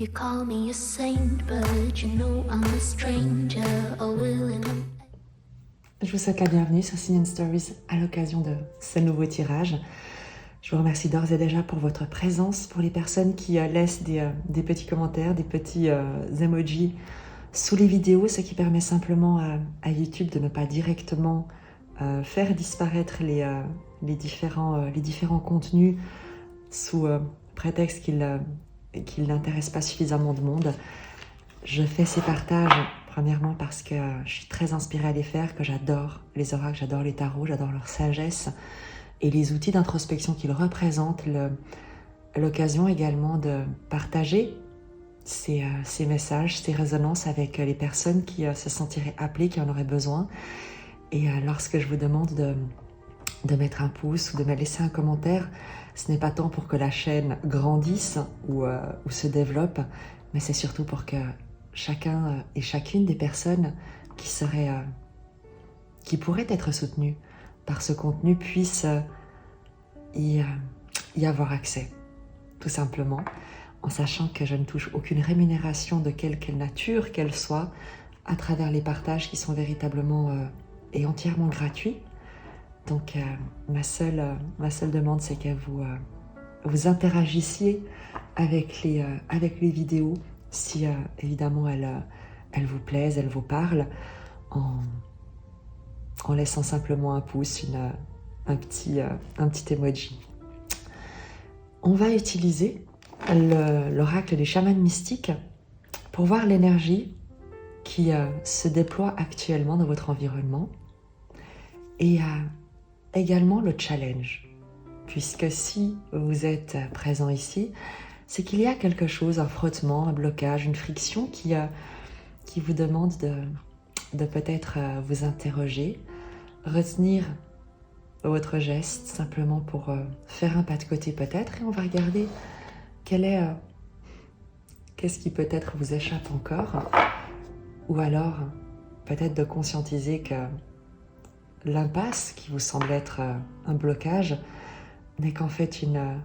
You call me a saint, but you know I'm a stranger, all willing. Je vous souhaite la bienvenue sur Singing Stories à l'occasion de ce nouveau tirage. Je vous remercie d'ores et déjà pour votre présence, pour les personnes qui laissent des petits commentaires, des petits emojis sous les vidéos, ce qui permet simplement à YouTube de ne pas directement faire disparaître les différents contenus sous prétexte qu'ils n'intéressent pas suffisamment de monde. Je fais ces partages premièrement parce que je suis très inspirée à les faire, que j'adore les oracles, j'adore les tarots, j'adore leur sagesse et les outils d'introspection qu'ils représentent, l'occasion également de partager ces messages, ces résonances avec les personnes qui se sentiraient appelées, qui en auraient besoin. Et lorsque je vous demande de mettre un pouce ou de me laisser un commentaire, ce n'est pas tant pour que la chaîne grandisse ou se développe, mais c'est surtout pour que chacun et chacune des personnes qui pourraient être soutenues par ce contenu puissent y avoir accès, tout simplement, en sachant que je ne touche aucune rémunération de quelque nature qu'elle soit à travers les partages qui sont véritablement et entièrement gratuits. Donc ma seule demande, c'est que vous interagissiez avec les vidéos, si évidemment elles vous plaisent, elles vous parlent, en laissant simplement un pouce, un petit emoji. On va utiliser l'oracle des chamans mystiques pour voir l'énergie qui se déploie actuellement dans votre environnement et également le challenge, puisque si vous êtes présent ici, c'est qu'il y a quelque chose, un frottement, un blocage, une friction qui vous demande de peut-être vous interroger, retenir votre geste simplement pour faire un pas de côté peut-être, et on va regarder qu'est-ce qui peut-être vous échappe encore, ou alors peut-être de conscientiser que l'impasse qui vous semble être un blocage n'est qu'en fait une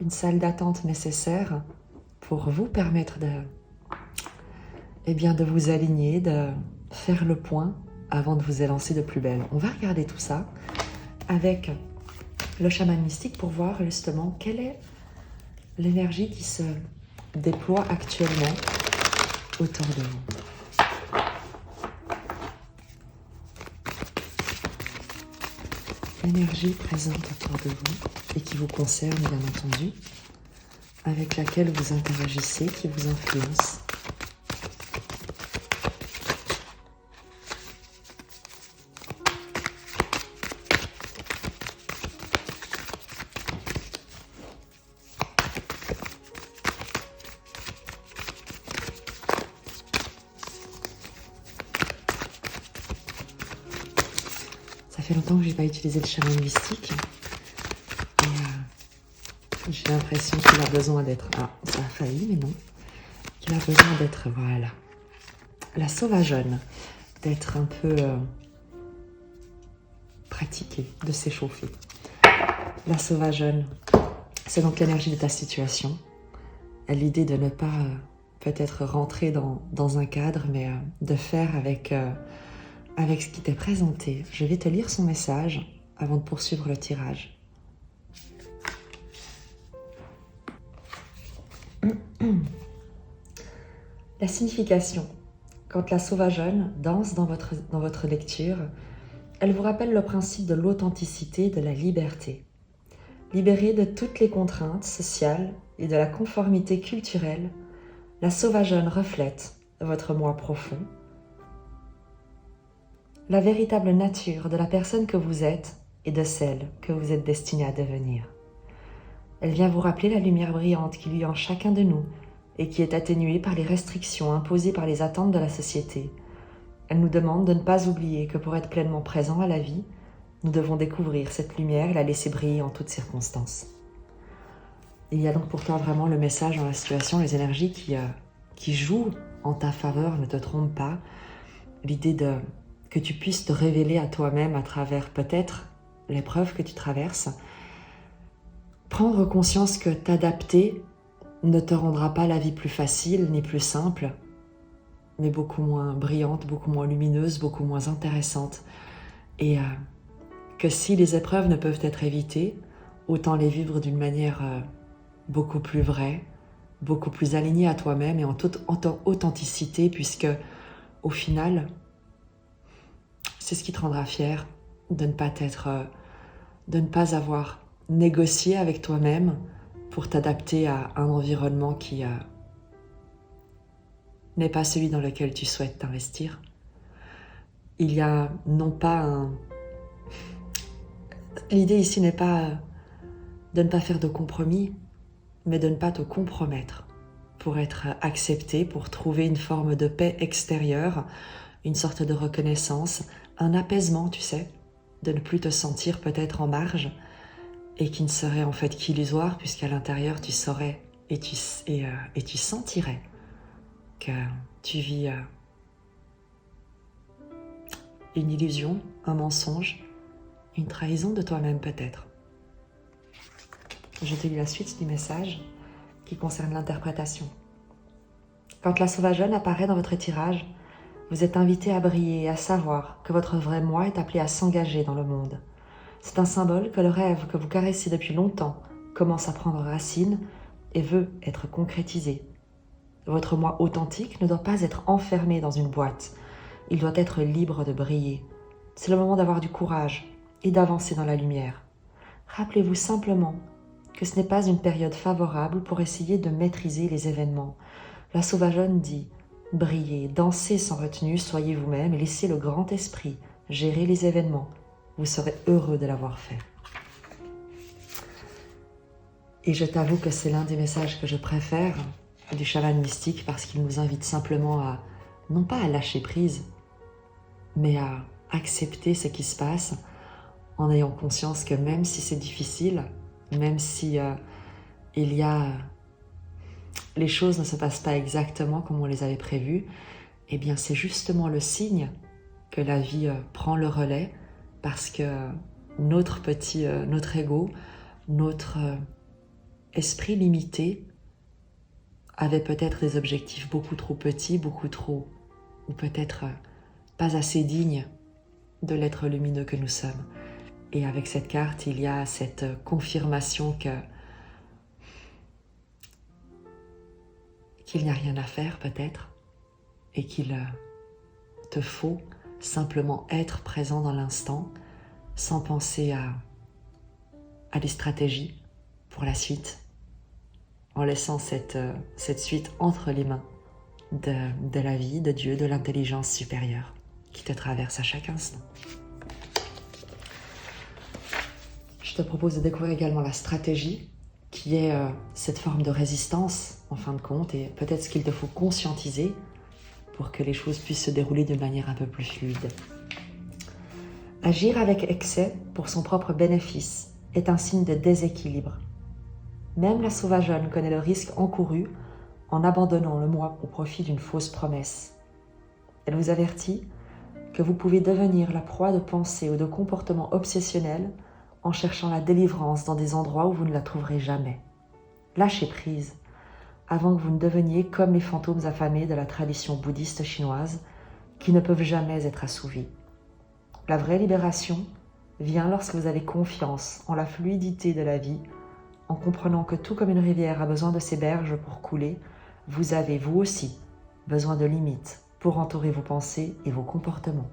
salle d'attente nécessaire pour vous permettre de vous aligner, de faire le point avant de vous élancer de plus belle. On va regarder tout ça avec le chaman mystique pour voir justement quelle est l'énergie qui se déploie actuellement autour de vous. L'énergie présente autour de vous et qui vous concerne bien entendu, avec laquelle vous interagissez, qui vous influence. Ça fait longtemps que je n'ai pas utilisé le chaman mystique. Et j'ai l'impression qu'il a besoin d'être... Ah, ça a failli, mais non. Qu'il a besoin d'être, voilà. La sauvageonne. D'être un peu pratiquée, de s'échauffer. La sauvageonne, c'est donc l'énergie de ta situation. L'idée de ne pas peut-être rentrer dans un cadre, mais de faire avec ce qui t'est présenté. Je vais te lire son message avant de poursuivre le tirage. La signification. Quand la sauvageonne danse dans votre lecture, elle vous rappelle le principe de l'authenticité et de la liberté. Libérée de toutes les contraintes sociales et de la conformité culturelle, la sauvageonne reflète votre moi profond, la véritable nature de la personne que vous êtes et de celle que vous êtes destinée à devenir. Elle vient vous rappeler la lumière brillante qu'il y a en chacun de nous et qui est atténuée par les restrictions imposées par les attentes de la société. Elle nous demande de ne pas oublier que pour être pleinement présent à la vie, nous devons découvrir cette lumière et la laisser briller en toutes circonstances. Il y a donc pour toi vraiment le message dans la situation, les énergies qui jouent en ta faveur, ne te trompe pas. L'idée que tu puisses te révéler à toi-même à travers peut-être l'épreuve que tu traverses. Prendre conscience que t'adapter ne te rendra pas la vie plus facile ni plus simple, mais beaucoup moins brillante, beaucoup moins lumineuse, beaucoup moins intéressante. Et que si les épreuves ne peuvent être évitées, autant les vivre d'une manière beaucoup plus vraie, beaucoup plus alignée à toi-même et en toute authenticité, puisque au final, c'est ce qui te rendra fier de ne pas avoir négocié avec toi-même pour t'adapter à un environnement qui n'est pas celui dans lequel tu souhaites t'investir. Il y a non pas un... L'idée ici n'est pas de ne pas faire de compromis, mais de ne pas te compromettre pour être accepté, pour trouver une forme de paix extérieure, une sorte de reconnaissance, un apaisement, tu sais, de ne plus te sentir peut-être en marge et qui ne serait en fait qu'illusoire puisqu'à l'intérieur tu saurais et tu sentirais que tu vis une illusion, un mensonge, une trahison de toi-même peut-être. Je te lis la suite du message qui concerne l'interprétation. Quand la sauvageonne apparaît dans votre tirage, vous êtes invité à briller et à savoir que votre vrai moi est appelé à s'engager dans le monde. C'est un symbole que le rêve que vous caressez depuis longtemps commence à prendre racine et veut être concrétisé. Votre moi authentique ne doit pas être enfermé dans une boîte. Il doit être libre de briller. C'est le moment d'avoir du courage et d'avancer dans la lumière. Rappelez-vous simplement que ce n'est pas une période favorable pour essayer de maîtriser les événements. La sauvageonne dit « Brillez, dansez sans retenue, soyez vous-même et laissez le grand esprit gérer les événements. Vous serez heureux de l'avoir fait. » Et je t'avoue que c'est l'un des messages que je préfère du chaman mystique parce qu'il nous invite simplement à, non pas à lâcher prise, mais à accepter ce qui se passe en ayant conscience que même si c'est difficile, même si les choses ne se passent pas exactement comme on les avait prévues, eh bien c'est justement le signe que la vie prend le relais parce que notre ego, notre esprit limité avait peut-être des objectifs beaucoup trop petits, beaucoup trop, ou peut-être pas assez dignes de l'être lumineux que nous sommes. Et avec cette carte, il y a cette confirmation qu'il n'y a rien à faire peut-être et qu'il te faut simplement être présent dans l'instant sans penser à des stratégies pour la suite, en laissant cette suite entre les mains de la vie, de Dieu, de l'intelligence supérieure qui te traverse à chaque instant. Je te propose de découvrir également la stratégie qui est cette forme de résistance en fin de compte et peut-être ce qu'il te faut conscientiser pour que les choses puissent se dérouler d'une manière un peu plus fluide. Agir avec excès pour son propre bénéfice est un signe de déséquilibre. Même la sauvageonne connaît le risque encouru en abandonnant le moi au profit d'une fausse promesse. Elle vous avertit que vous pouvez devenir la proie de pensées ou de comportements obsessionnels en cherchant la délivrance dans des endroits où vous ne la trouverez jamais. Lâchez prise avant que vous ne deveniez comme les fantômes affamés de la tradition bouddhiste chinoise qui ne peuvent jamais être assouvis. La vraie libération vient lorsque vous avez confiance en la fluidité de la vie, en comprenant que tout comme une rivière a besoin de ses berges pour couler, vous avez, vous aussi, besoin de limites pour entourer vos pensées et vos comportements.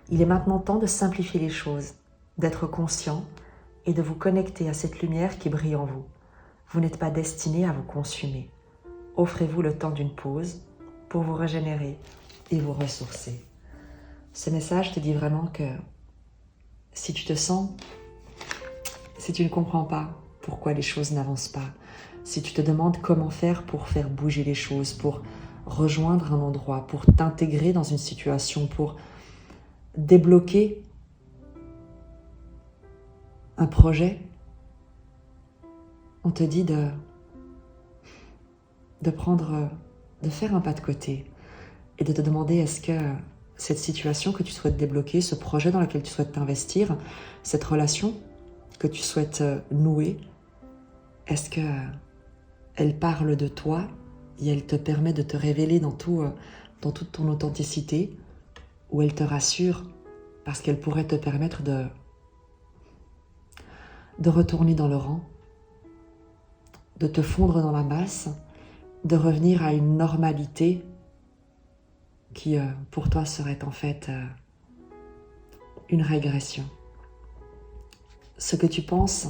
Il est maintenant temps de simplifier les choses, d'être conscient et de vous connecter à cette lumière qui brille en vous. Vous n'êtes pas destiné à vous consumer. Offrez-vous le temps d'une pause pour vous régénérer et vous ressourcer. Ce message te dit vraiment que si tu ne comprends pas pourquoi les choses n'avancent pas, si tu te demandes comment faire pour faire bouger les choses, pour rejoindre un endroit, pour t'intégrer dans une situation, pour débloquer un projet, on te dit de faire un pas de côté et de te demander est-ce que cette situation que tu souhaites débloquer, ce projet dans lequel tu souhaites t'investir, cette relation que tu souhaites nouer, est-ce que elle parle de toi et elle te permet de te révéler dans toute ton authenticité, ou elle te rassure parce qu'elle pourrait te permettre de retourner dans le rang, de te fondre dans la masse, de revenir à une normalité qui pour toi serait en fait une régression. Ce que tu penses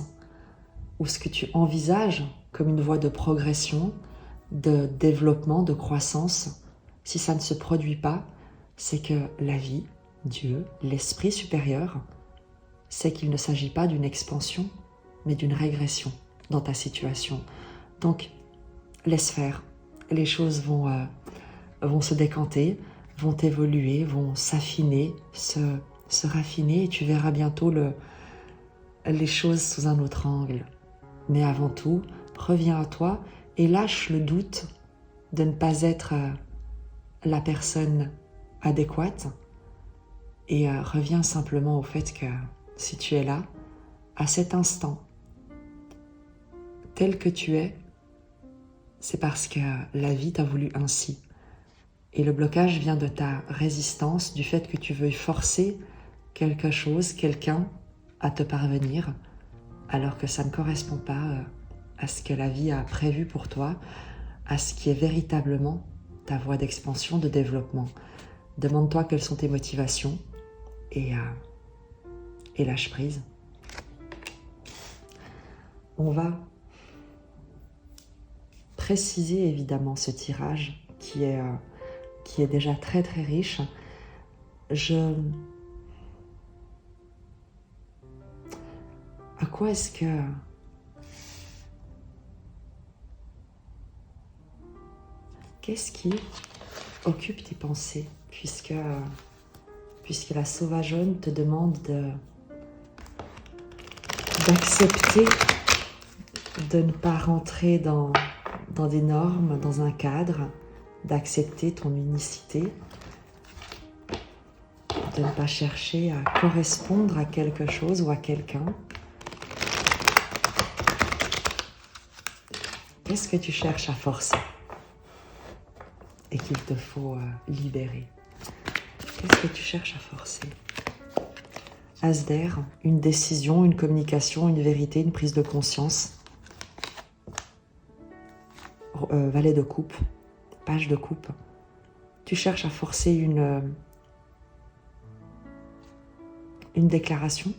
ou ce que tu envisages comme une voie de progression, de développement, de croissance, si ça ne se produit pas, c'est que la vie, Dieu, l'esprit supérieur, sait qu'il ne s'agit pas d'une expansion, mais d'une régression dans ta situation. Donc, laisse faire. Les choses vont se décanter, vont évoluer, vont s'affiner, se raffiner, et tu verras bientôt les choses sous un autre angle. Mais avant tout, reviens à toi et lâche le doute de ne pas être la personne adéquate, et reviens simplement au fait que si tu es là, à cet instant, tel que tu es, c'est parce que la vie t'a voulu ainsi. Et le blocage vient de ta résistance, du fait que tu veuilles forcer quelque chose, quelqu'un à te parvenir, alors que ça ne correspond pas à ce que la vie a prévu pour toi, à ce qui est véritablement ta voie d'expansion, de développement. Demande-toi quelles sont tes motivations et lâche prise. On va préciser évidemment ce tirage qui est déjà très très riche. À quoi est-ce que qu'est-ce qui occupe tes pensées, puisque la sauvageonne te demande d'accepter de ne pas rentrer dans des normes, dans un cadre, d'accepter ton unicité, de ne pas chercher à correspondre à quelque chose ou à quelqu'un. Qu'est-ce que tu cherches à forcer et qu'il te faut libérer? Qu'est-ce que tu cherches à forcer? As d'air, une décision, une communication, une vérité, une prise de conscience. Valet de coupe, page de coupe. Tu cherches à forcer une déclaration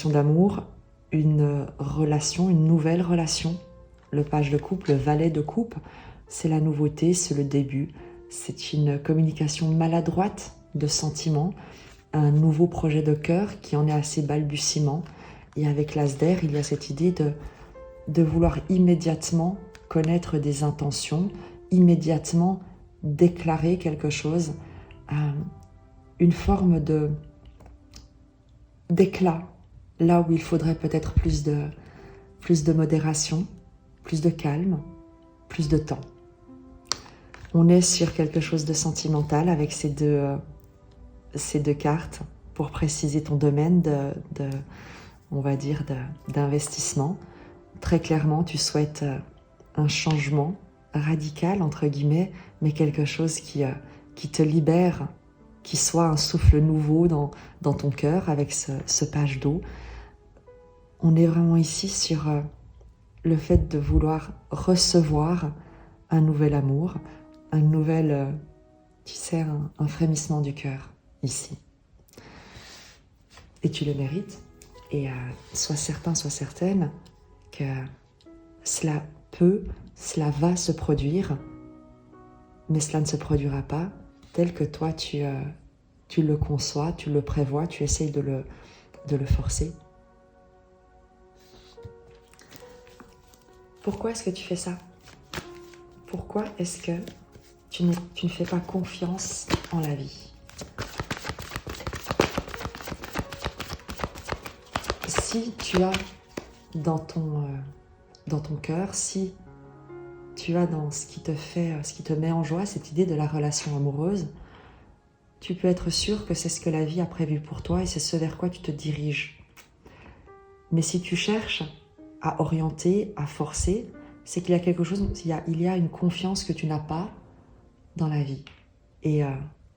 d'amour, une relation, une nouvelle relation. Le page de coupe, le valet de coupe, c'est la nouveauté, c'est le début. C'est une communication maladroite de sentiments, un nouveau projet de cœur qui en est assez balbutiement. Et avec l'as d'air, il y a cette idée de vouloir immédiatement connaître des intentions, immédiatement déclarer quelque chose, une forme d'éclat, là où il faudrait peut-être plus de modération, plus de calme, plus de temps. On est sur quelque chose de sentimental avec ces deux cartes pour préciser ton domaine on va dire, d'investissement. Très clairement, tu souhaites un changement radical, entre guillemets, mais quelque chose qui te libère, qui soit un souffle nouveau dans ton cœur avec ce page d'eau. On est vraiment ici sur le fait de vouloir recevoir un nouvel amour, un nouvel, un frémissement du cœur, ici. Et tu le mérites, et sois certain, sois certaine que cela va se produire, mais cela ne se produira pas tel que toi tu le conçois, tu le prévois, tu essayes de le forcer. Pourquoi est-ce que tu fais ça? Pourquoi est-ce que tu ne fais pas confiance en la vie? Si tu as dans ton cœur, si tu as dans ce qui te met en joie, cette idée de la relation amoureuse, tu peux être sûr que c'est ce que la vie a prévu pour toi et c'est ce vers quoi tu te diriges. Mais si tu cherches à orienter, à forcer, c'est qu'il y a quelque chose, il y a une confiance que tu n'as pas dans la vie. Et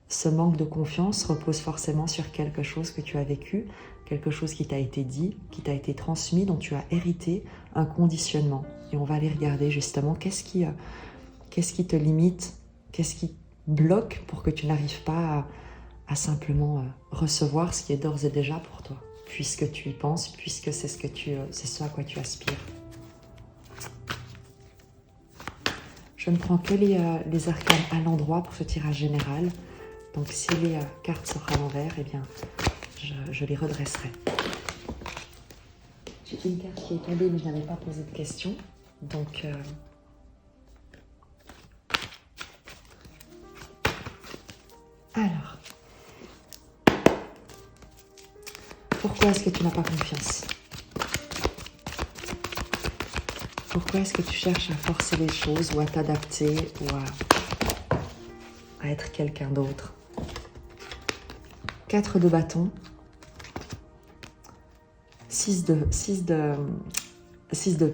ce manque de confiance repose forcément sur quelque chose que tu as vécu, quelque chose qui t'a été dit, qui t'a été transmis, dont tu as hérité un conditionnement. Et on va aller regarder justement qu'est-ce qui te limite, qu'est-ce qui bloque pour que tu n'arrives pas à simplement recevoir ce qui est d'ores et déjà pour toi, puisque tu y penses, puisque c'est ce à quoi tu aspires. Je ne prends que les arcanes à l'endroit pour ce tirage général. Donc si les cartes sortent à l'envers, eh bien, je les redresserai. J'ai une carte qui est tombée, mais je n'avais pas posé de question. Donc, alors, pourquoi est-ce que tu n'as pas confiance? Pourquoi est-ce que tu cherches à forcer les choses ou à t'adapter ou à être quelqu'un d'autre? 4 de bâton, 6 de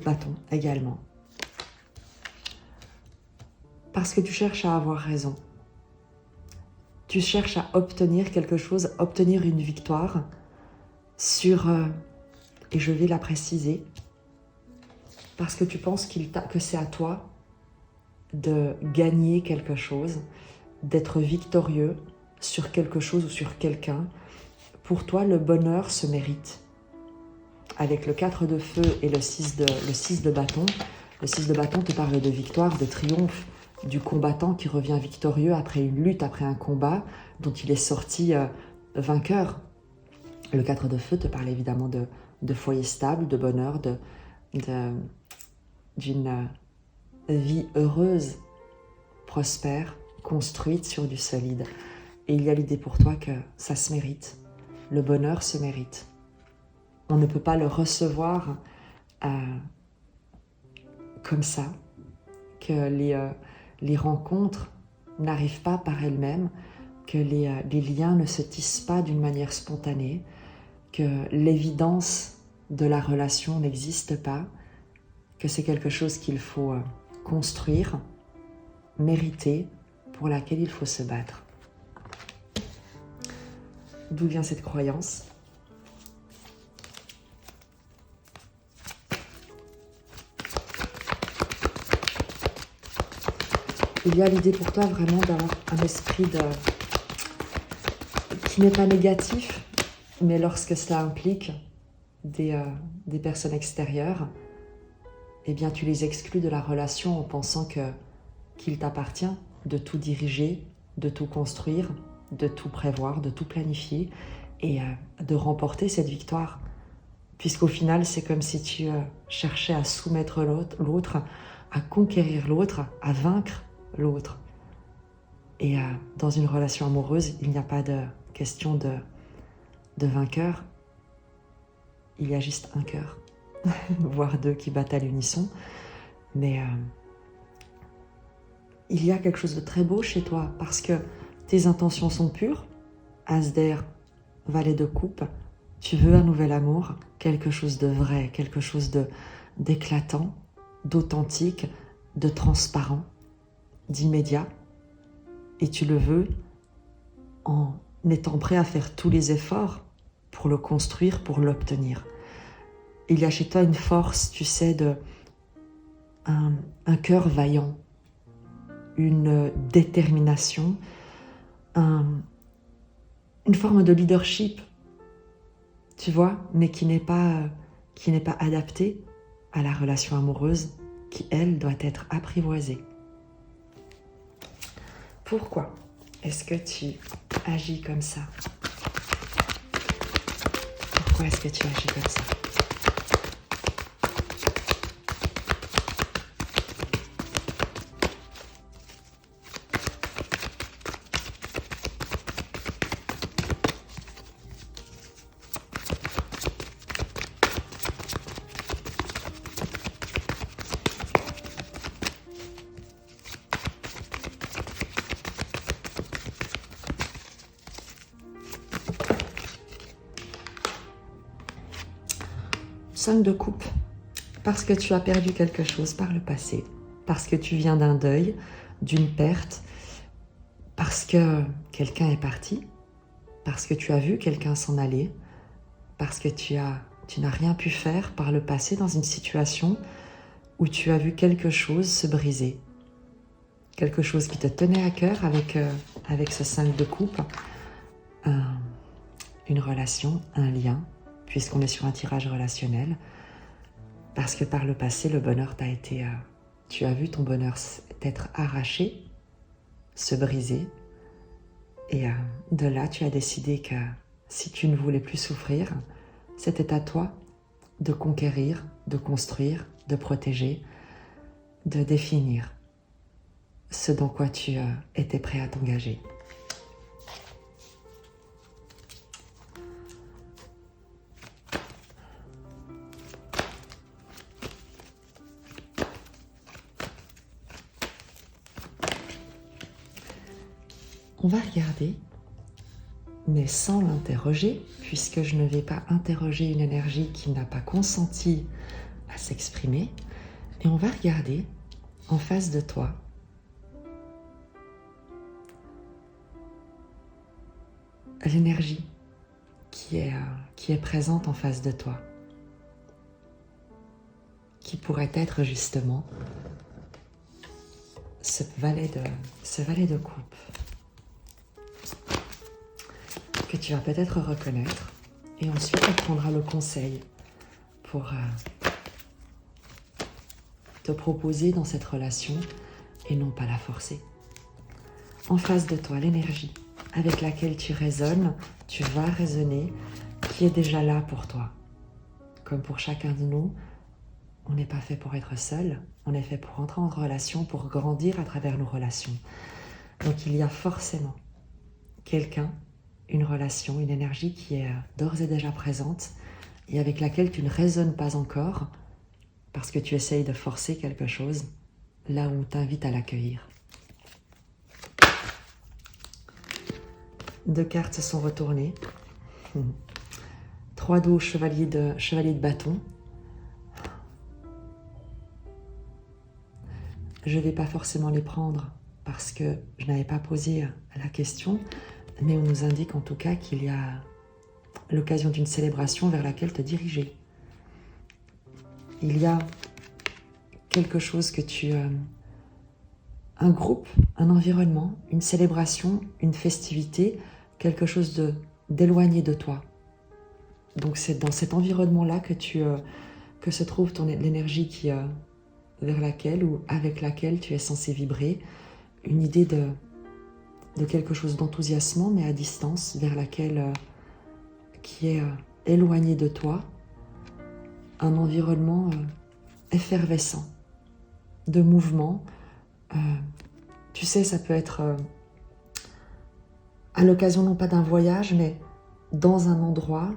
bâton également. Parce que tu cherches à avoir raison. Tu cherches à obtenir quelque chose, obtenir une victoire sur, et je vais la préciser, parce que tu penses que c'est à toi de gagner quelque chose, d'être victorieux sur quelque chose ou sur quelqu'un. Pour toi, le bonheur se mérite. Avec le 4 de feu et le 6 de bâton, le 6 de bâton te parle de victoire, de triomphe, du combattant qui revient victorieux après une lutte, après un combat dont il est sorti vainqueur. Le 4 de feu te parle évidemment de foyer stable, de bonheur, d'une vie heureuse, prospère, construite sur du solide. Et il y a l'idée pour toi que ça se mérite. Le bonheur se mérite. On ne peut pas le recevoir comme ça, que les rencontres n'arrivent pas par elles-mêmes, que les liens ne se tissent pas d'une manière spontanée, que l'évidence de la relation n'existe pas, que c'est quelque chose qu'il faut construire, mériter, pour laquelle il faut se battre. D'où vient cette croyance ? Il y a l'idée pour toi vraiment d'avoir un esprit qui n'est pas négatif, mais lorsque cela implique des personnes extérieures, eh bien tu les exclus de la relation en pensant qu'il t'appartient de tout diriger, de tout construire, de tout prévoir, de tout planifier et de remporter cette victoire. Puisqu'au final, c'est comme si tu cherchais à soumettre l'autre, à conquérir l'autre, à vaincre l'autre. Et dans une relation amoureuse, il n'y a pas de question de vainqueur. Il y a juste un cœur, voire deux qui battent à l'unisson. Mais il y a quelque chose de très beau chez toi parce que tes intentions sont pures. As d'air, valet de coupe. Tu veux un nouvel amour, quelque chose de vrai, quelque chose d'éclatant, d'authentique, de transparent, d'immédiat. Et tu le veux en étant prêt à faire tous les efforts pour le construire, pour l'obtenir. Il y a chez toi une force, tu sais, un cœur vaillant, une détermination, une forme de leadership, tu vois, mais qui n'est pas adaptée à la relation amoureuse qui, elle, doit être apprivoisée. Pourquoi est-ce que tu agis comme ça? Pourquoi est-ce que tu agis comme ça? Cinq de coupe. parce que tu as perdu quelque chose par le passé, parce que tu viens d'un deuil, d'une perte, parce que quelqu'un est parti, parce que tu as vu quelqu'un s'en aller, parce que tu n'as rien pu faire par le passé dans une situation où tu as vu quelque chose se briser. Quelque chose qui te tenait à cœur avec ce 5 de coupe, une relation, un lien, puisqu'on est sur un tirage relationnel, parce que par le passé, le bonheur t'a été... tu as vu ton bonheur t'être arraché, se briser, et de là, tu as décidé que si tu ne voulais plus souffrir, c'était à toi de conquérir, de construire, de protéger, de définir ce dans quoi tu étais prêt à t'engager. On va regarder, mais sans l'interroger, puisque je ne vais pas interroger une énergie qui n'a pas consenti à s'exprimer, et on va regarder en face de toi l'énergie qui est présente en face de toi, qui pourrait être justement ce valet de coupe, que tu vas peut-être reconnaître, et ensuite on prendra le conseil pour te proposer dans cette relation et non pas la forcer. En face de toi, l'énergie avec laquelle tu résonnes, tu vas résonner, qui est déjà là pour toi. Comme pour chacun de nous, on n'est pas fait pour être seul, on est fait pour entrer en relation, pour grandir à travers nos relations. Donc il y a forcément quelqu'un, une relation, une énergie qui est d'ores et déjà présente et avec laquelle tu ne résonnes pas encore parce que tu essayes de forcer quelque chose là où on t'invite à l'accueillir. 2 cartes se sont retournées. 3 dos, chevalier de bâton. Je ne vais pas forcément les prendre parce que je n'avais pas posé la question, mais on nous indique en tout cas qu'il y a l'occasion d'une célébration vers laquelle te diriger. Il y a quelque chose que un groupe, un environnement, une célébration, une festivité, quelque chose d'éloigné de toi. Donc c'est dans cet environnement-là que se trouve l'énergie vers laquelle ou avec laquelle tu es censé vibrer, une idée de quelque chose d'enthousiasmant mais à distance, vers laquelle qui est éloigné de toi, un environnement effervescent, de mouvement. Tu sais, ça peut être à l'occasion non pas d'un voyage, mais dans un endroit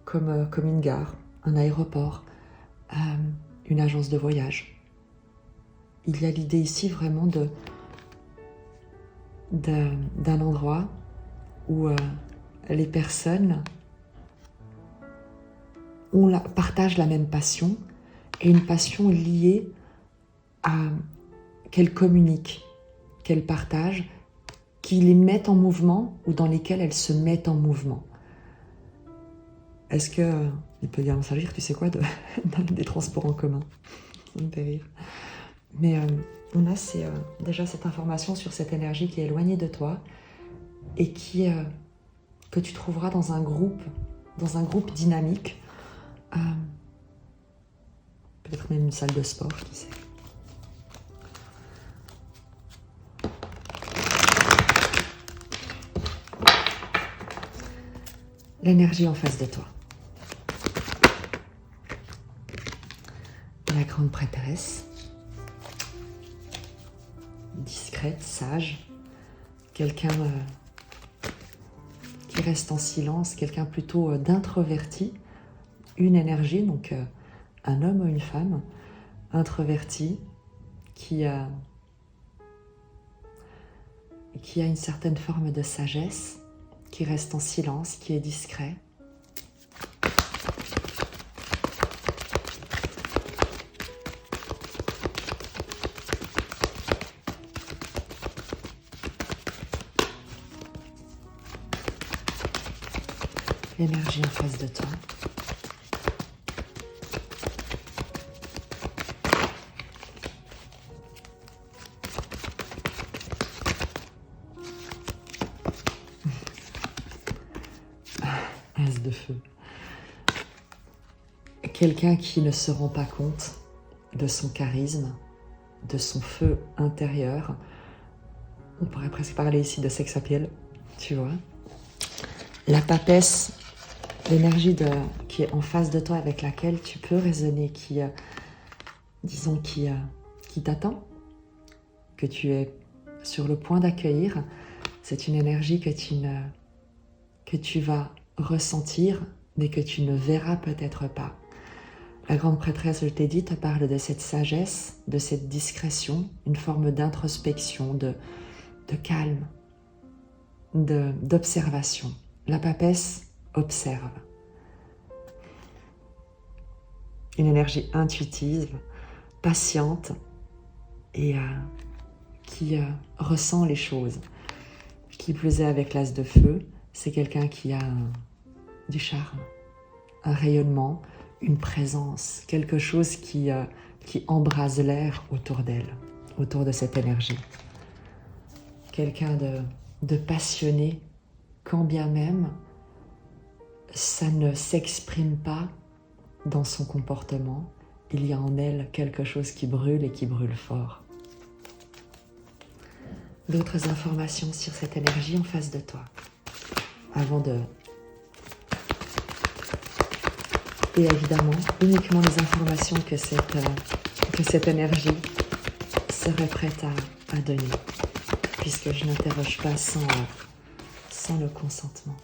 comme une gare, un aéroport, une agence de voyage. Il y a l'idée ici vraiment d'un endroit où les personnes partagent la même passion, et une passion liée qu'elles communiquent, qu'elles partagent, qui les mettent en mouvement ou dans lesquelles elles se mettent en mouvement. Est-ce que il peut bien s'agir, tu sais quoi, des transports en commun? Ça me fait rire. Mais on a déjà cette information sur cette énergie qui est éloignée de toi et que tu trouveras dans un groupe dynamique, peut-être même une salle de sport, qui sait. L'énergie en face de toi. La grande prêtresse, discrète, sage, quelqu'un qui reste en silence, quelqu'un plutôt d'introverti, une énergie, donc un homme ou une femme, introverti, qui a une certaine forme de sagesse, qui reste en silence, qui est discret. l'énergie en face de toi. As de feu. Quelqu'un qui ne se rend pas compte de son charisme, de son feu intérieur. On pourrait presque parler ici de sex appeal, tu vois. La papesse, l'énergie qui est en face de toi, avec laquelle tu peux résonner, qui t'attend, que tu es sur le point d'accueillir, c'est une énergie que tu vas ressentir, mais que tu ne verras peut-être pas. La grande prêtresse, je t'ai dit, te parle de cette sagesse, de cette discrétion, une forme d'introspection, de calme, d'observation. La papesse observe. Une énergie intuitive, patiente et qui ressent les choses. Qui plus est, avec l'as de feu, c'est quelqu'un qui a du charme, un rayonnement, une présence, quelque chose qui embrase l'air autour d'elle, autour de cette énergie. Quelqu'un de passionné, quand bien même ça ne s'exprime pas dans son comportement, il y a en elle quelque chose qui brûle et qui brûle fort. D'autres informations sur cette énergie en face de toi, avant de... Et évidemment, uniquement les informations que cette énergie serait prête à donner, puisque je n'interroge pas sans le consentement.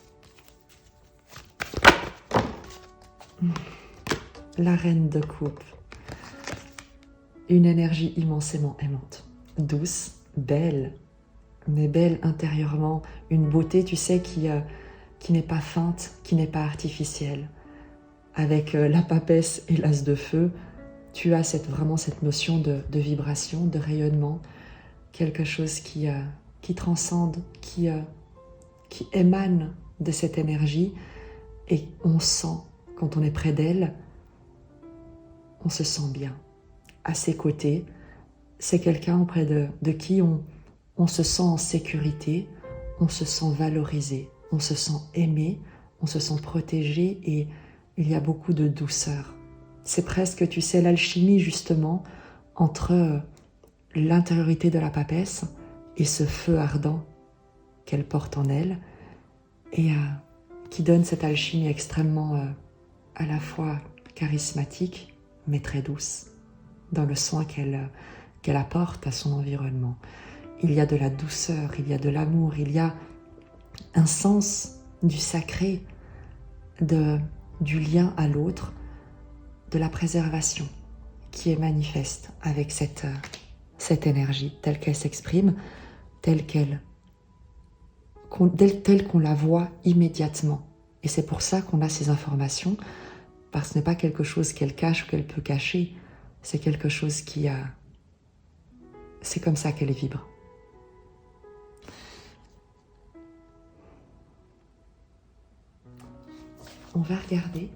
La reine de coupe, une énergie immensément aimante, douce, belle, mais belle intérieurement, une beauté, tu sais, qui n'est pas feinte, qui n'est pas artificielle. Avec la papesse et l'as de feu, tu as vraiment cette notion de vibration, de rayonnement, quelque chose qui transcende, qui émane de cette énergie, et on sent, quand on est près d'elle, on se sent bien. À ses côtés, c'est quelqu'un auprès de qui on se sent en sécurité, on se sent valorisé, on se sent aimé, on se sent protégé, et il y a beaucoup de douceur. C'est presque, tu sais, l'alchimie justement entre l'intériorité de la papesse et ce feu ardent qu'elle porte en elle, et qui donne cette alchimie extrêmement à la fois charismatique mais très douce dans le soin qu'elle apporte à son environnement. Il y a de la douceur, il y a de l'amour, il y a un sens du sacré, du lien à l'autre, de la préservation qui est manifeste avec cette énergie telle qu'elle s'exprime, telle qu'on la voit immédiatement. Et c'est pour ça qu'on a ces informations, parce que ce n'est pas quelque chose qu'elle cache ou qu'elle peut cacher, c'est quelque chose c'est comme ça qu'elle vibre. On va regarder,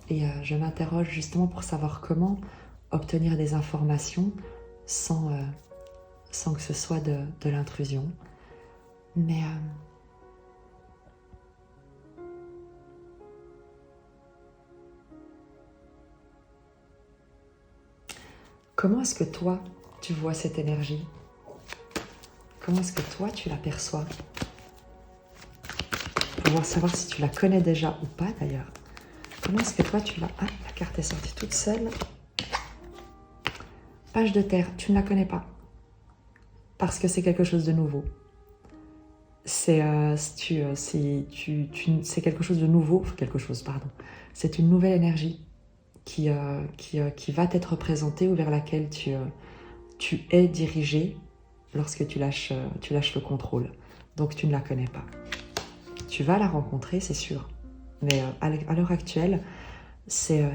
et je m'interroge justement pour savoir comment obtenir des informations sans que ce soit de l'intrusion. Mais comment est-ce que toi, tu vois cette énergie? Comment est-ce que toi, tu l'aperçois? Pour savoir si tu la connais déjà ou pas d'ailleurs. Comment est-ce que toi, tu l'as... Ah, la carte est sortie toute seule. Page de terre, tu ne la connais pas. Parce que c'est quelque chose de nouveau. C'est quelque chose de nouveau. C'est une nouvelle énergie qui va t'être présentée ou vers laquelle tu es dirigé lorsque tu lâches le contrôle. Donc tu ne la connais pas. Tu vas la rencontrer, c'est sûr. Mais à l'heure actuelle, c'est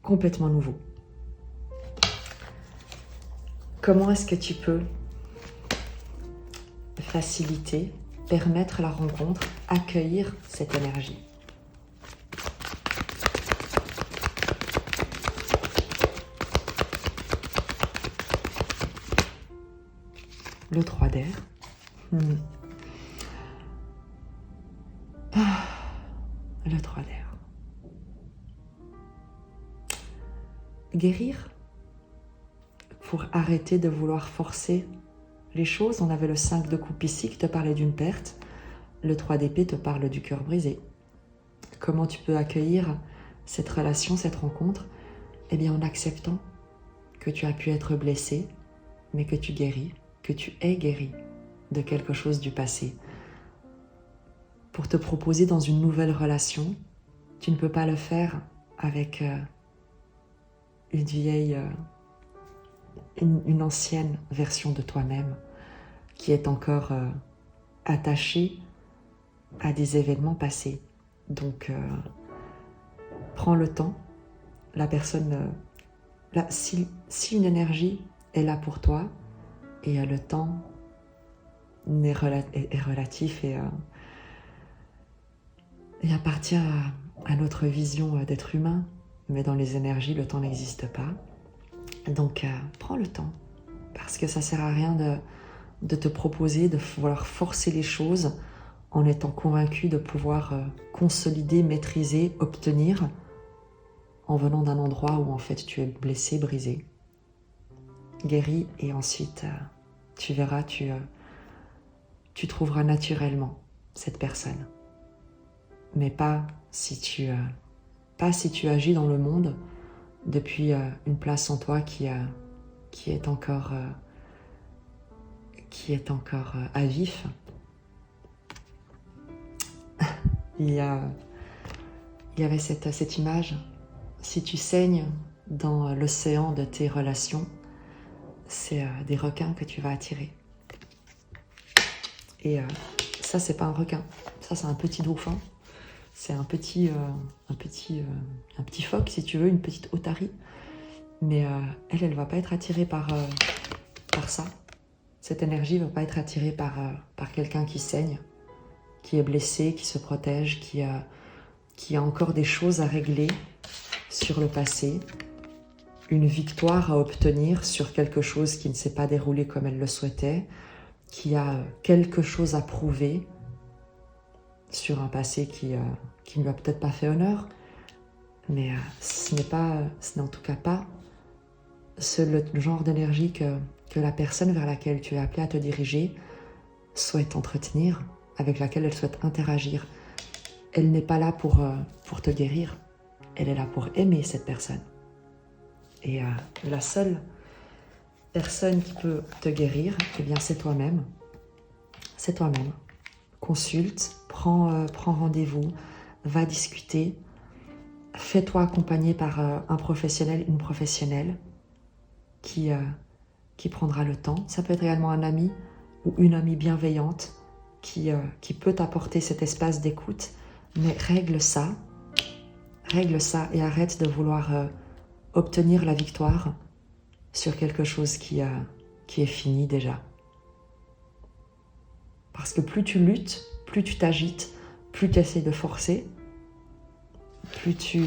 complètement nouveau. Comment est-ce que tu peux faciliter, permettre la rencontre, accueillir cette énergie? le 3 d'air. Le 3 d'air. Guérir, pour arrêter de vouloir forcer les choses. On avait le 5 de coupe ici qui te parlait d'une perte. Le 3 d'épée te parle du cœur brisé. Comment tu peux accueillir cette relation, cette rencontre? Eh bien en acceptant que tu as pu être blessé, mais que tu guéris, que tu es guéri de quelque chose du passé. Pour te proposer dans une nouvelle relation, tu ne peux pas le faire avec une vieille, une ancienne version de toi-même qui est encore attachée à des événements passés. Donc, prends le temps. La personne, si une énergie est là pour toi, et le temps est relatif et appartient à notre vision d'être humain, mais dans les énergies, le temps n'existe pas. Donc, prends le temps, parce que ça ne sert à rien de te proposer, de vouloir forcer les choses en étant convaincu de pouvoir consolider, maîtriser, obtenir, en venant d'un endroit où en fait tu es blessé, brisé, guéri, et ensuite tu verras, tu trouveras naturellement cette personne. Mais pas si tu agis dans le monde depuis une place en toi qui est encore à vif. Il y avait cette image. Si tu saignes dans l'océan de tes relations, c'est des requins que tu vas attirer. Et ça, c'est pas un requin. Ça, c'est un petit dauphin. C'est un petit phoque, si tu veux, une petite otarie. Mais elle va pas être attirée par ça. Cette énergie va pas être attirée par quelqu'un qui saigne, qui est blessé, qui se protège, qui a encore des choses à régler sur le passé, une victoire à obtenir sur quelque chose qui ne s'est pas déroulé comme elle le souhaitait, qui a quelque chose à prouver sur un passé qui ne lui a peut-être pas fait honneur, mais ce n'est en tout cas pas le genre d'énergie que la personne vers laquelle tu es appelé à te diriger souhaite entretenir, avec laquelle elle souhaite interagir. Elle n'est pas là pour te guérir, elle est là pour aimer cette personne. Et la seule personne qui peut te guérir, eh bien c'est toi-même. C'est toi-même. Consulte, prends rendez-vous, va discuter, fais-toi accompagner par un professionnel, une professionnelle qui prendra le temps. Ça peut être également un ami ou une amie bienveillante qui peut t'apporter cet espace d'écoute, mais règle ça et arrête de vouloir obtenir la victoire sur quelque chose qui est fini déjà. Parce que plus tu luttes, plus tu t'agites, plus tu essaies de forcer, plus tu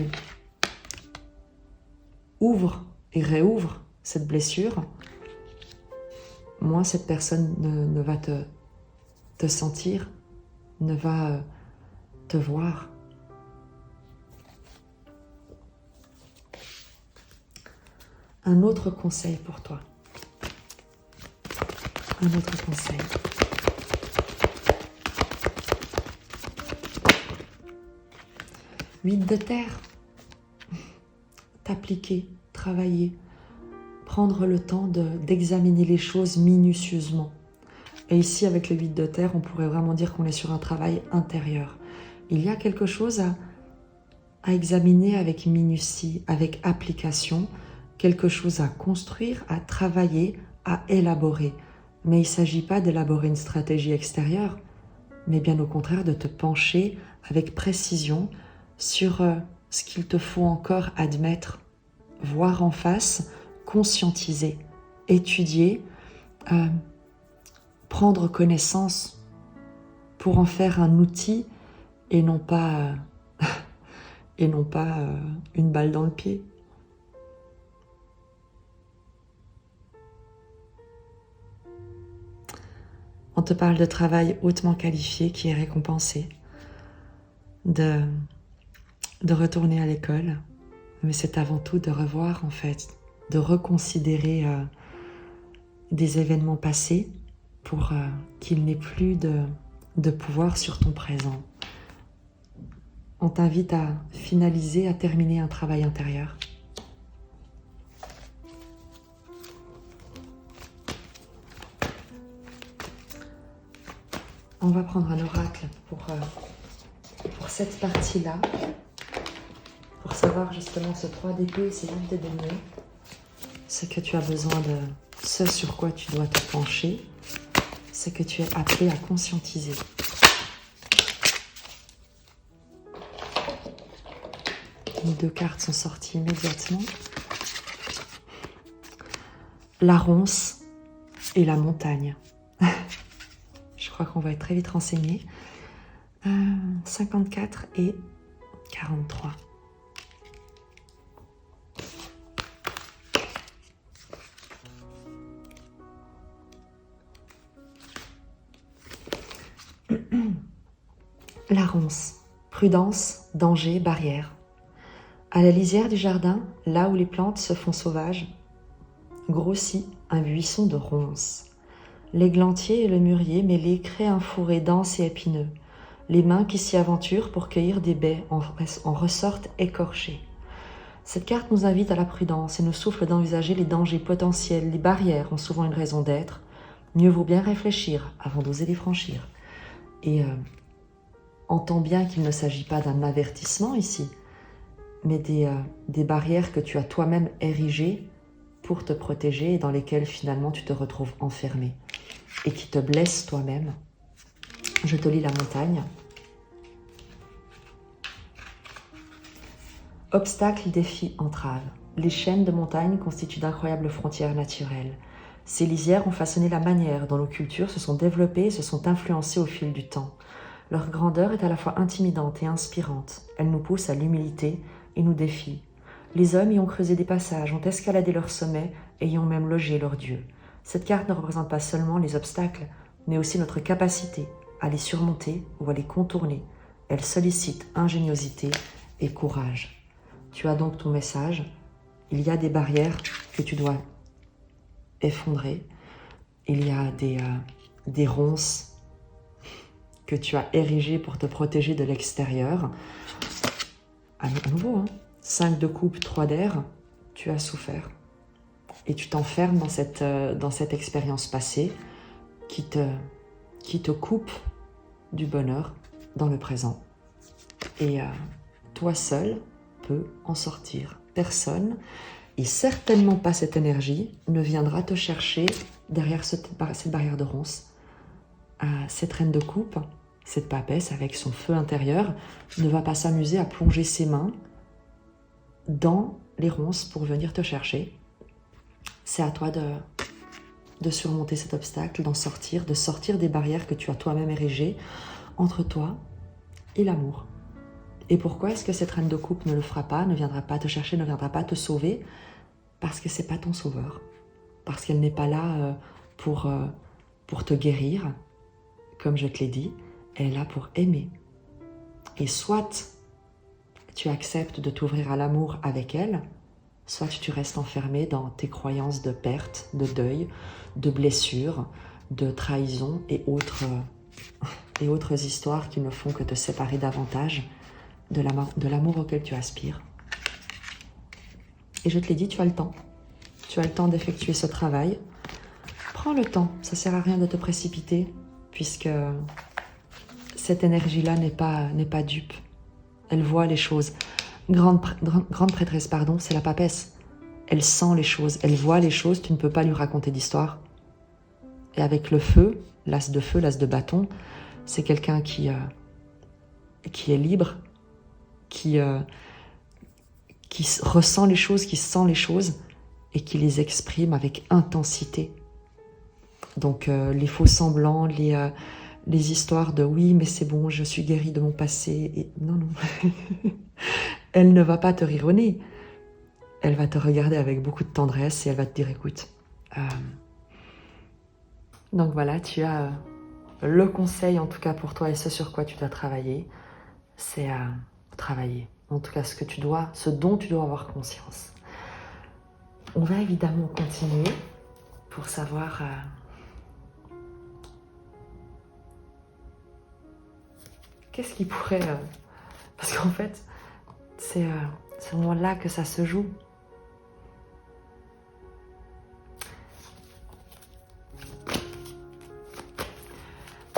ouvres et réouvres cette blessure, moins cette personne ne va te sentir, ne va te voir. Un autre conseil pour toi. Un autre conseil. Huit de terre. T'appliquer, travailler, prendre le temps d'examiner les choses minutieusement. Et ici, avec le 8 de terre, on pourrait vraiment dire qu'on est sur un travail intérieur. Il y a quelque chose à examiner avec minutie, avec application, quelque chose à construire, à travailler, à élaborer. Mais il ne s'agit pas d'élaborer une stratégie extérieure, mais bien au contraire de te pencher avec précision sur ce qu'il te faut encore admettre, voir en face, conscientiser, étudier, prendre connaissance pour en faire un outil et non pas une balle dans le pied. On te parle de travail hautement qualifié qui est récompensé, de retourner à l'école, mais c'est avant tout de revoir en fait, de reconsidérer des événements passés pour qu'il n'ait plus de pouvoir sur ton présent. On t'invite à finaliser, à terminer un travail intérieur. On va prendre un oracle pour cette partie-là, pour savoir justement ce 3 d'épée et ces 8 de denier, ce que tu as besoin de, ce sur quoi tu dois te pencher, ce que tu es appelé à conscientiser. Les 2 cartes sont sorties immédiatement. La ronce et la montagne. Je crois qu'on va être très vite renseigné. 54 et 43. La ronce. Prudence, danger, barrière. À la lisière du jardin, là où les plantes se font sauvages, grossit un buisson de ronces. L'églantier et le mûrier mêlés créent un fourré dense et épineux. Les mains qui s'y aventurent pour cueillir des baies en ressortent écorchées. Cette carte nous invite à la prudence et nous souffle d'envisager les dangers potentiels. Les barrières ont souvent une raison d'être. Mieux vaut bien réfléchir avant d'oser les franchir. Et entends bien qu'il ne s'agit pas d'un avertissement ici, mais des barrières que tu as toi-même érigées pour te protéger et dans lesquelles finalement tu te retrouves enfermé et qui te blessent toi-même. Je te lis la montagne. Obstacles, défis, entraves. Les chaînes de montagne constituent d'incroyables frontières naturelles. Ces lisières ont façonné la manière dont nos cultures se sont développées et se sont influencées au fil du temps. Leur grandeur est à la fois intimidante et inspirante. Elle nous pousse à l'humilité et nous défie. Les hommes y ont creusé des passages, ont escaladé leurs sommets et y ont même logé leurs dieux. Cette carte ne représente pas seulement les obstacles, mais aussi notre capacité à les surmonter ou à les contourner. Elle sollicite ingéniosité et courage. Tu as donc ton message. Il y a des barrières que tu dois effondrer. Il y a des ronces que tu as érigées pour te protéger de l'extérieur. À nouveau, hein. 5 de coupe, 3 d'air, tu as souffert. Et tu t'enfermes dans cette expérience passée qui te coupe du bonheur dans le présent. Et toi seul peux en sortir. Personne, et certainement pas cette énergie, ne viendra te chercher derrière cette barrière de ronces. Cette reine de coupe, cette papesse avec son feu intérieur, ne va pas s'amuser à plonger ses mains dans les ronces pour venir te chercher. C'est à toi de surmonter cet obstacle, d'en sortir, de sortir des barrières que tu as toi-même érigées entre toi et l'amour. Et pourquoi est-ce que cette reine de coupe ne le fera pas, ne viendra pas te chercher, ne viendra pas te sauver? Parce que c'est pas ton sauveur. Parce qu'elle n'est pas là pour te guérir, comme je te l'ai dit. Elle est là pour aimer. Et soit tu acceptes de t'ouvrir à l'amour avec elle, soit tu restes enfermé dans tes croyances de perte, de deuil, de blessure, de trahison et autres histoires qui ne font que te séparer davantage de l'amour auquel tu aspires. Et je te l'ai dit, tu as le temps. Tu as le temps d'effectuer ce travail. Prends le temps, ça ne sert à rien de te précipiter, puisque cette énergie-là n'est pas dupe. Elle voit les choses. Grande prêtresse, c'est la papesse. Elle sent les choses, elle voit les choses, tu ne peux pas lui raconter d'histoire. Et avec le feu, l'as de bâton, c'est quelqu'un qui est libre, qui ressent les choses, qui sent les choses et qui les exprime avec intensité. Donc les faux semblants, les histoires de « oui, mais c'est bon, je suis guérie de mon passé ». Et non. Elle ne va pas te rire au nez. Elle va te regarder avec beaucoup de tendresse et elle va te dire « écoute, donc voilà, tu as le conseil en tout cas pour toi et ce sur quoi tu dois travailler, c'est travailler. En tout cas ce dont tu dois avoir conscience. On va évidemment continuer pour savoir qu'est-ce qui pourrait... parce qu'en fait, c'est au moment là que ça se joue.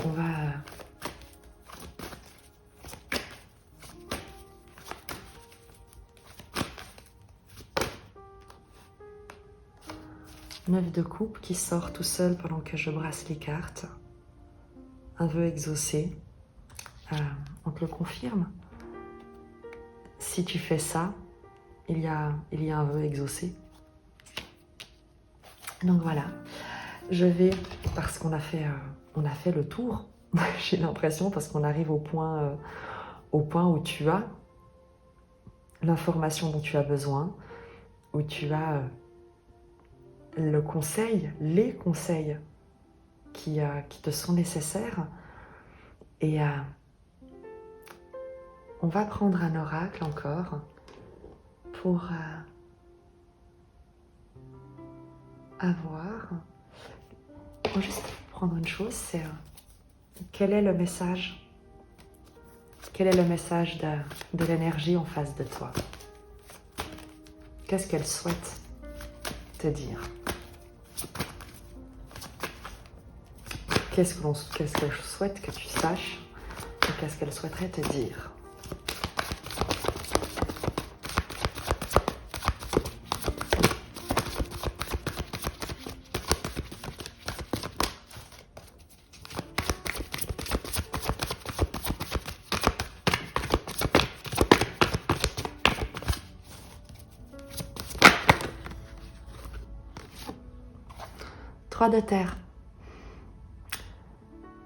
On va... 9 de coupe qui sort tout seul pendant que je brasse les cartes. Un vœu exaucé. On te le confirme. Si tu fais ça, il y a un vœu exaucé. Donc voilà. Je vais, parce qu'on a fait le tour, j'ai l'impression, parce qu'on arrive au point où tu as l'information dont tu as besoin, où tu as les conseils qui te sont nécessaires. Et on va prendre un oracle encore pour avoir... Il faut juste prendre une chose, c'est quel est le message? Quel est le message de l'énergie en face de toi? Qu'est-ce qu'elle souhaite te dire? Qu'est-ce qu'elle souhaite que tu saches et qu'est-ce qu'elle souhaiterait te dire? De terre.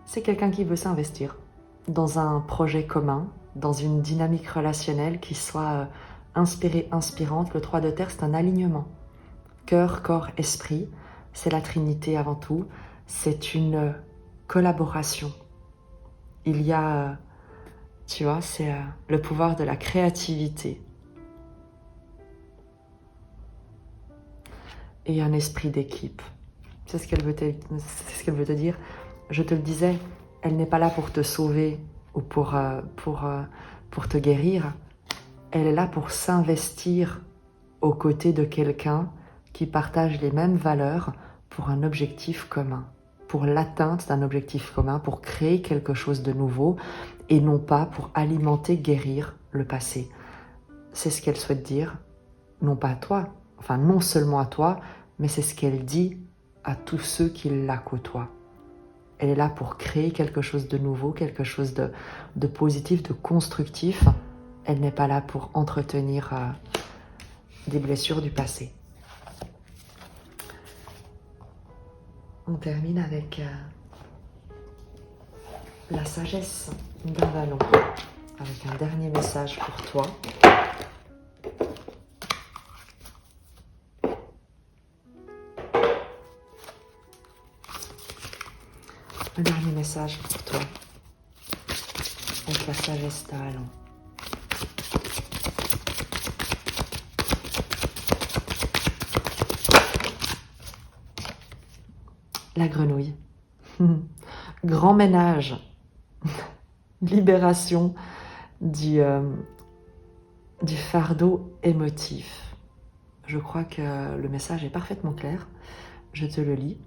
C'est quelqu'un qui veut s'investir dans un projet commun, dans une dynamique relationnelle qui soit inspirante. Le 3 de terre, c'est un alignement. Cœur, corps, esprit, c'est la Trinité avant tout. C'est une collaboration. Il y a, tu vois, c'est le pouvoir de la créativité. Et un esprit d'équipe. C'est ce qu'elle veut te dire. Je te le disais, elle n'est pas là pour te sauver ou pour te guérir. Elle est là pour s'investir aux côtés de quelqu'un qui partage les mêmes valeurs pour un objectif commun, pour l'atteinte d'un objectif commun, pour créer quelque chose de nouveau et non pas pour alimenter, guérir le passé. C'est ce qu'elle souhaite dire, non pas à toi, enfin non seulement à toi, mais c'est ce qu'elle dit à tous ceux qui la côtoient. Elle est là pour créer quelque chose de nouveau, quelque chose de positif, de constructif. Elle n'est pas là pour entretenir des blessures du passé. On termine avec la sagesse d'un ballon, avec un dernier message pour toi. Un dernier message pour toi, avec la sagesse d'un ballon. La grenouille. Grand ménage. Libération du fardeau émotif. Je crois que le message est parfaitement clair. Je te le lis.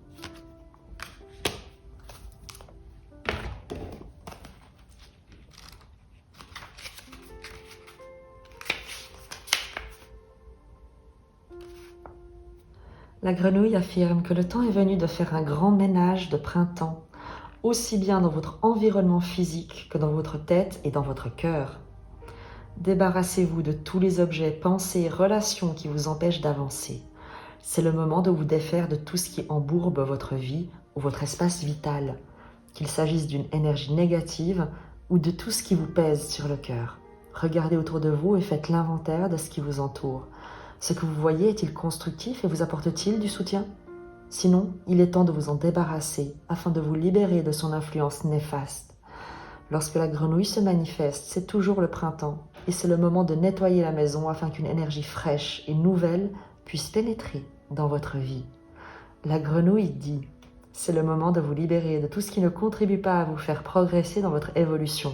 La grenouille affirme que le temps est venu de faire un grand ménage de printemps, aussi bien dans votre environnement physique que dans votre tête et dans votre cœur. Débarrassez-vous de tous les objets, pensées et relations qui vous empêchent d'avancer. C'est le moment de vous défaire de tout ce qui embourbe votre vie ou votre espace vital, qu'il s'agisse d'une énergie négative ou de tout ce qui vous pèse sur le cœur. Regardez autour de vous et faites l'inventaire de ce qui vous entoure. Ce que vous voyez est-il constructif et vous apporte-t-il du soutien? Sinon, il est temps de vous en débarrasser afin de vous libérer de son influence néfaste. Lorsque la grenouille se manifeste, c'est toujours le printemps et c'est le moment de nettoyer la maison afin qu'une énergie fraîche et nouvelle puisse pénétrer dans votre vie. La grenouille dit, c'est le moment de vous libérer de tout ce qui ne contribue pas à vous faire progresser dans votre évolution.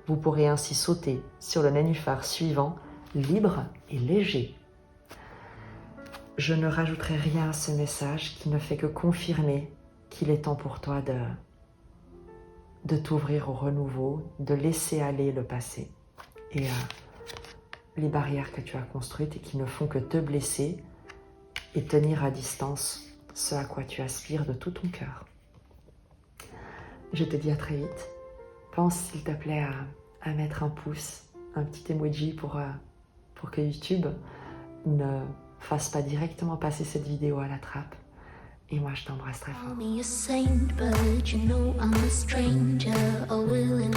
Vous pourrez ainsi sauter sur le nénuphar suivant, libre et léger. Je ne rajouterai rien à ce message qui ne fait que confirmer qu'il est temps pour toi de t'ouvrir au renouveau, de laisser aller le passé et les barrières que tu as construites et qui ne font que te blesser et tenir à distance ce à quoi tu aspires de tout ton cœur. Je te dis à très vite. Pense s'il te plaît à mettre un pouce, un petit emoji pour que YouTube ne fasse pas directement passer cette vidéo à la trappe. Et moi, je t'embrasse très fort. Call me a saint, but you know I'm a stranger. A willing